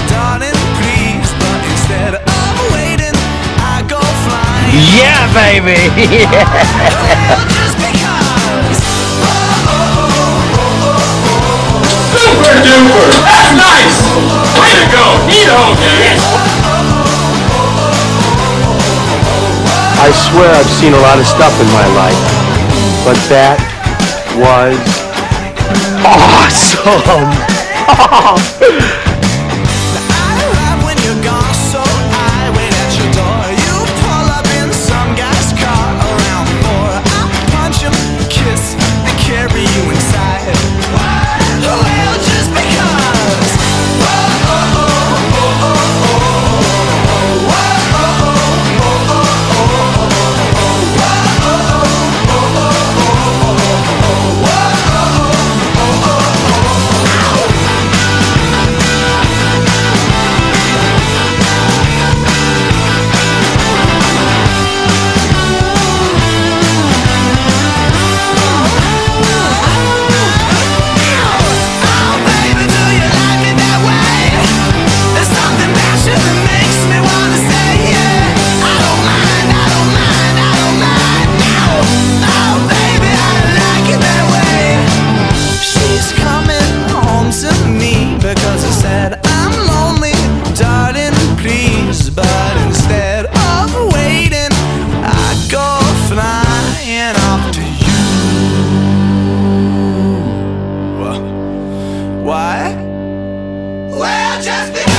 Darling, please, but instead of waiting, I go flying. Yeah, baby. Just because. Super duper! That's nice! Way to go! Neato, man! I swear I've seen a lot of stuff in my life, but that was awesome! I arrive when you're gone, so I wait at your door. You pull up in some guy's car around 4. I punch him, kiss, and carry you inside. Well, just because. Because I said I'm lonely, darling, please. But instead of waiting, I go flying off to you. Why? Well, just because.